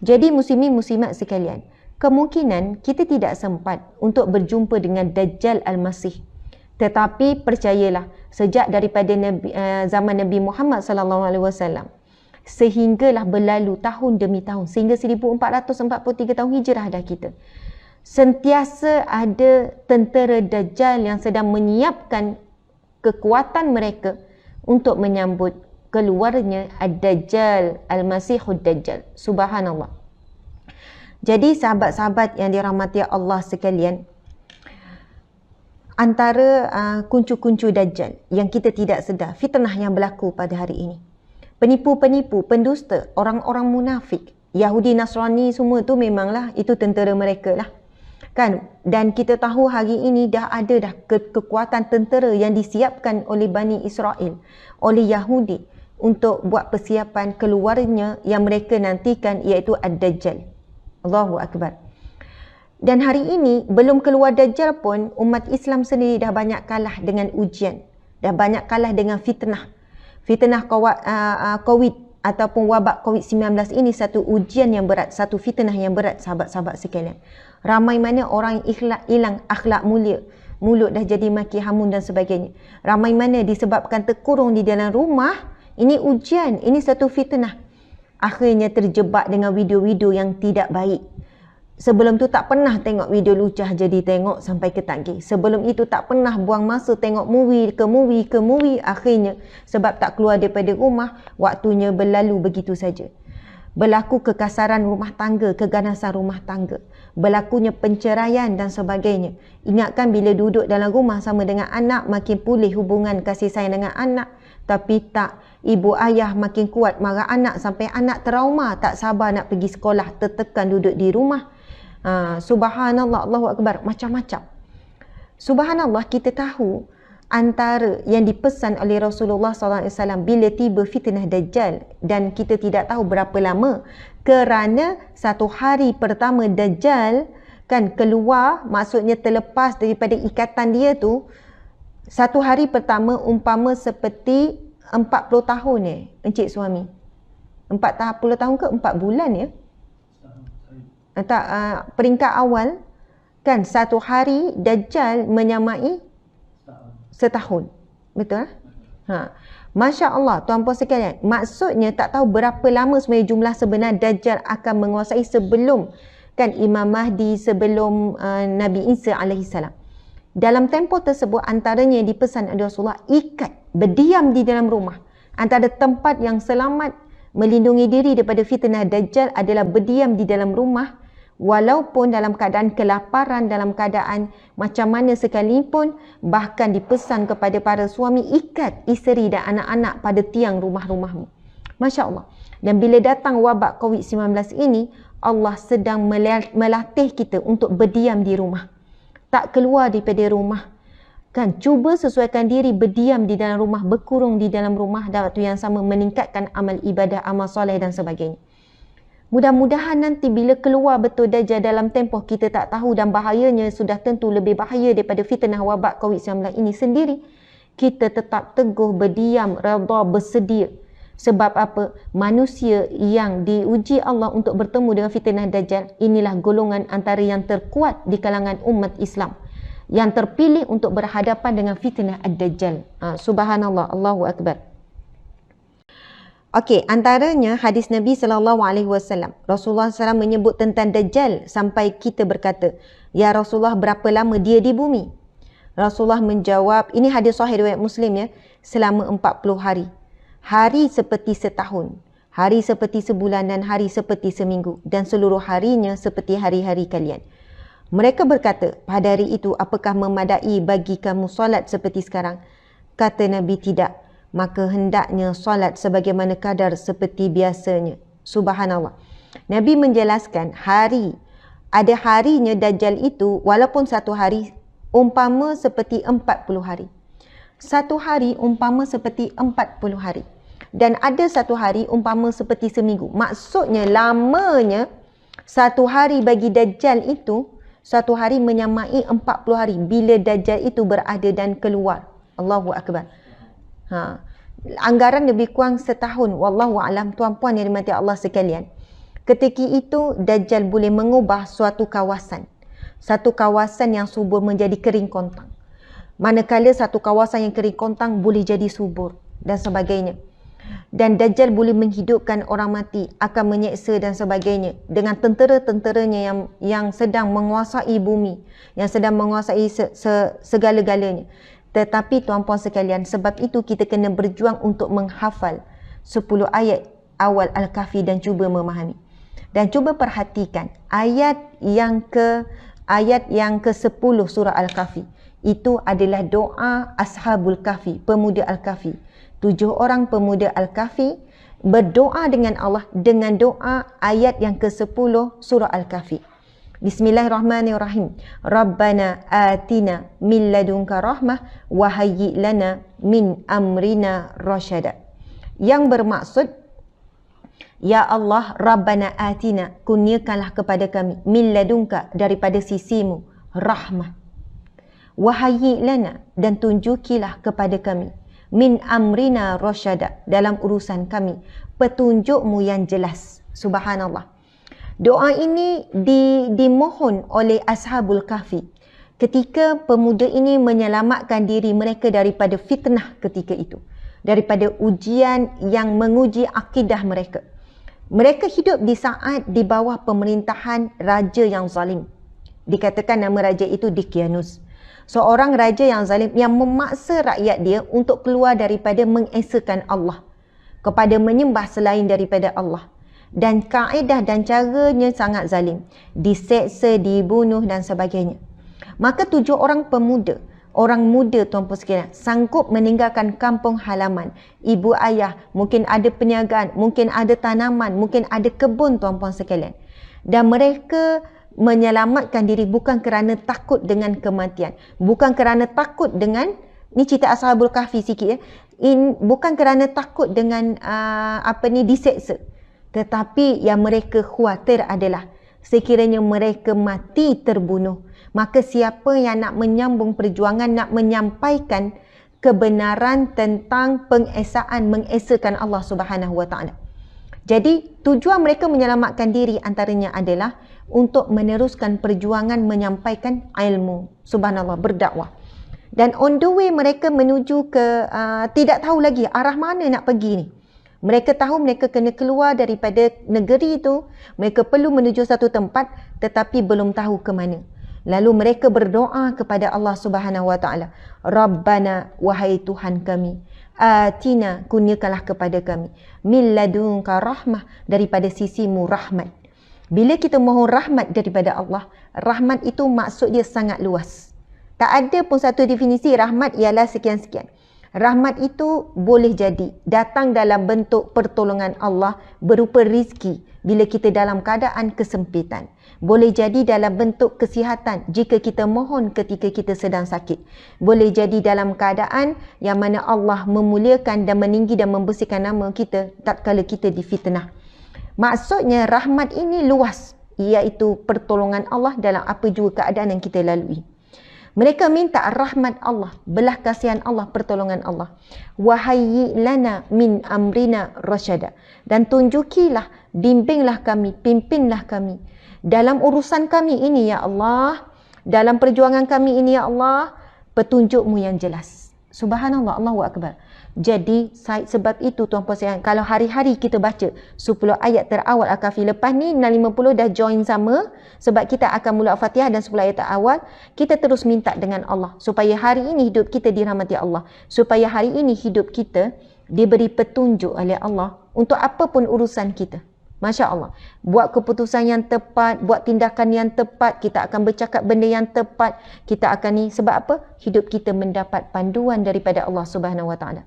Jadi muslimin muslimat sekalian, kemungkinan kita tidak sempat untuk berjumpa dengan Dajjal Al-Masih. Tetapi percayalah, sejak daripada zaman Nabi Muhammad SAW sehinggalah berlalu tahun demi tahun, sehingga 1443 tahun hijrah dah kita, sentiasa ada tentera Dajjal yang sedang menyiapkan kekuatan mereka untuk menyambut keluarnya Ad-Dajjal, Al-Masihud Dajjal. Subhanallah. Jadi sahabat-sahabat yang dirahmati Allah sekalian, antara kuncu-kuncu Dajjal yang kita tidak sedar, fitnah yang berlaku pada hari ini. Penipu-penipu, pendusta, orang-orang munafik, Yahudi, Nasrani, semua tu memanglah itu tentera mereka lah. Kan? Dan kita tahu hari ini dah ada dah kekuatan tentera yang disiapkan oleh Bani Israel, oleh Yahudi, untuk buat persiapan keluarnya yang mereka nantikan, iaitu Ad-Dajjal. Allahu Akbar. Dan hari ini belum keluar Dajjal pun, umat Islam sendiri dah banyak kalah dengan ujian, dah banyak kalah dengan fitnah. Fitnah COVID ataupun wabak COVID-19 ini satu ujian yang berat, satu fitnah yang berat, sahabat-sahabat sekalian. Ramai mana orang hilang akhlak mulia, mulut dah jadi maki hamun dan sebagainya. Ramai mana disebabkan terkurung di dalam rumah. Ini ujian, ini satu fitnah. Akhirnya terjebak dengan video-video yang tidak baik. Sebelum tu tak pernah tengok video lucah, jadi tengok sampai ketagih. Sebelum itu tak pernah buang masa tengok movie ke movie. Akhirnya sebab tak keluar daripada rumah, waktunya berlalu begitu saja. Berlaku kekasaran rumah tangga, keganasan rumah tangga, berlakunya penceraian dan sebagainya. Ingatkan bila duduk dalam rumah sama dengan anak, makin pulih hubungan kasih sayang dengan anak. Tapi tak, ibu ayah makin kuat marah anak sampai anak trauma, tak sabar nak pergi sekolah, tertekan duduk di rumah. Subhanallah, Allahu Akbar, macam-macam. Subhanallah, kita tahu antara yang dipesan oleh Rasulullah SAW bila tiba fitnah Dajjal, dan kita tidak tahu berapa lama, kerana satu hari pertama Dajjal kan keluar, maksudnya terlepas daripada ikatan dia tu, satu hari pertama umpama seperti 40 tahun encik suami. 40 tahun ke 4 bulan ya? Tak, peringkat awal kan satu hari Dajjal menyamai setahun. Betul? Masya Allah, tuan-puan sekalian, maksudnya tak tahu berapa lama sebenarnya jumlah sebenar Dajjal akan menguasai sebelum kan Imam Mahdi, sebelum Nabi Isa alaihissalam. Dalam tempoh tersebut, antaranya yang dipesan oleh Rasulullah, ikat, berdiam di dalam rumah. Antara tempat yang selamat melindungi diri daripada fitnah Dajjal adalah berdiam di dalam rumah, walaupun dalam keadaan kelaparan, dalam keadaan macam mana sekalipun. Bahkan dipesan kepada para suami, ikat isteri dan anak-anak pada tiang rumah-rumahmu. Masya Allah. Dan bila datang wabak COVID-19 ini, Allah sedang melatih kita untuk berdiam di rumah, tak keluar daripada rumah. Kan, cuba sesuaikan diri berdiam di dalam rumah, berkurung di dalam rumah, dan waktu yang sama meningkatkan amal ibadah, amal soleh dan sebagainya. Mudah-mudahan nanti bila keluar betul Dajjal dalam tempoh kita tak tahu, dan bahayanya sudah tentu lebih bahaya daripada fitnah wabak COVID-19 ini sendiri, kita tetap teguh, berdiam, redha, bersedia. Sebab apa? Manusia yang diuji Allah untuk bertemu dengan fitnah Dajjal, inilah golongan antara yang terkuat di kalangan umat Islam, yang terpilih untuk berhadapan dengan fitnah Ad-Dajjal. Subhanallah, Allahu Akbar. Okey, antaranya hadis Nabi SAW. Rasulullah SAW menyebut tentang Dajjal sampai kita berkata, "Ya Rasulullah, berapa lama dia di bumi?" Rasulullah menjawab, ini hadis sahih riwayat Muslim ya, selama 40 hari. Hari seperti setahun, hari seperti sebulan, dan hari seperti seminggu, dan seluruh harinya seperti hari-hari kalian. Mereka berkata, pada hari itu apakah memadai bagi kamu solat seperti sekarang? Kata Nabi, tidak. Maka hendaknya solat sebagaimana kadar seperti biasanya. Subhanallah. Nabi menjelaskan ada harinya Dajjal itu, walaupun satu hari umpama seperti 40 hari. Satu hari umpama seperti 40 hari. Dan ada satu hari umpama seperti seminggu. Maksudnya lamanya satu hari bagi Dajjal itu, satu hari menyamai 40 hari bila Dajjal itu berada dan keluar. Allahu Akbar. Anggaran lebih kurang setahun. Wallahu a'lam, tuan-puan yang dirahmati Allah sekalian. Ketika itu Dajjal boleh mengubah suatu kawasan. Satu kawasan yang subur menjadi kering kontang. Manakala satu kawasan yang kering kontang boleh jadi subur dan sebagainya. Dan Dajjal boleh menghidupkan orang mati, akan menyeksa dan sebagainya dengan tentera-tenteranya yang sedang menguasai bumi, yang sedang menguasai segala-galanya. Tetapi tuan-puan sekalian, sebab itu kita kena berjuang untuk menghafal 10 ayat awal Al-Kahfi dan cuba memahami. Dan cuba perhatikan ayat yang ke-10 surah Al-Kahfi. Itu adalah doa Ashabul Kahfi, pemuda Al-Kahfi. 7 orang pemuda Al-Kahfi berdoa dengan Allah dengan doa ayat yang ke-10 surah Al-Kahfi. Bismillahirrahmanirrahim. Rabbana atina min ladunka rahmah wa hayyi lana min amrina rasyada. Yang bermaksud, ya Allah, Rabbana atina, kurniakanlah kepada kami min ladunka, daripada sisimu, rahmah. Wa hayyi lana, dan tunjukilah kepada kami min amrina rasyada, dalam urusan kami petunjukmu yang jelas. Subhanallah. Doa ini dimohon oleh Ashabul Kahfi ketika pemuda ini menyelamatkan diri mereka daripada fitnah ketika itu, daripada ujian yang menguji akidah mereka. Mereka hidup di saat di bawah pemerintahan raja yang zalim. Dikatakan nama raja itu Daqyanus. Seorang raja yang zalim yang memaksa rakyat dia untuk keluar daripada mengesakan Allah kepada menyembah selain daripada Allah. Dan kaedah dan caranya sangat zalim. Diseksa, dibunuh dan sebagainya. Maka 7 orang pemuda, orang muda tuan-puan sekalian, sanggup meninggalkan kampung halaman, ibu ayah, mungkin ada perniagaan, mungkin ada tanaman, mungkin ada kebun tuan-puan sekalian. Dan mereka menyelamatkan diri bukan kerana takut dengan kematian, bukan kerana takut dengan, ni cerita Ashabul Kahfi sikit ya, bukan kerana takut dengan diseksa. Tetapi yang mereka khawatir adalah sekiranya mereka mati terbunuh, maka siapa yang nak menyambung perjuangan, nak menyampaikan kebenaran tentang mengesakan Allah Subhanahu Wa Taala. Jadi tujuan mereka menyelamatkan diri antaranya adalah untuk meneruskan perjuangan menyampaikan ilmu. Subhanallah, berdakwah. Dan on the way mereka menuju ke tidak tahu lagi arah mana nak pergi ni. Mereka tahu mereka kena keluar daripada negeri itu, mereka perlu menuju satu tempat tetapi belum tahu ke mana. Lalu mereka berdoa kepada Allah Subhanahu Wa Taala, Rabbana, wahai Tuhan kami, atina, kurniakanlah kepada kami, min ladunka rahmah, daripada sisimu rahmat. Bila kita mohon rahmat daripada Allah, rahmat itu maksud dia sangat luas. Tak ada pun satu definisi rahmat ialah sekian-sekian. Rahmat itu boleh jadi datang dalam bentuk pertolongan Allah berupa rizki bila kita dalam keadaan kesempitan. Boleh jadi dalam bentuk kesihatan jika kita mohon ketika kita sedang sakit. Boleh jadi dalam keadaan yang mana Allah memuliakan dan meninggi dan membersihkan nama kita tatkala kita difitnah. Maksudnya rahmat ini luas, iaitu pertolongan Allah dalam apa juga keadaan yang kita lalui. Mereka minta rahmat Allah, belah kasihan Allah, pertolongan Allah. Wahayyi lana min amrina rasyada. Dan tunjukilah, bimbinglah kami, pimpinlah kami dalam urusan kami ini ya Allah, dalam perjuangan kami ini ya Allah, petunjukmu yang jelas. Subhanallah, Allahu Akbar. Jadi sebab itu tuan-puan sekalian, kalau hari-hari kita baca 10 ayat terawal Al-Kahfi, lepas ni 650 dah join sama, sebab kita akan mula Al-Fatihah dan 10 ayat terawal, kita terus minta dengan Allah supaya hari ini hidup kita dirahmati Allah, supaya hari ini hidup kita diberi petunjuk oleh Allah untuk apapun urusan kita. Masya Allah, buat keputusan yang tepat, buat tindakan yang tepat, kita akan bercakap benda yang tepat, kita akan ni, sebab apa? Hidup kita mendapat panduan daripada Allah Subhanahu Wa Taala.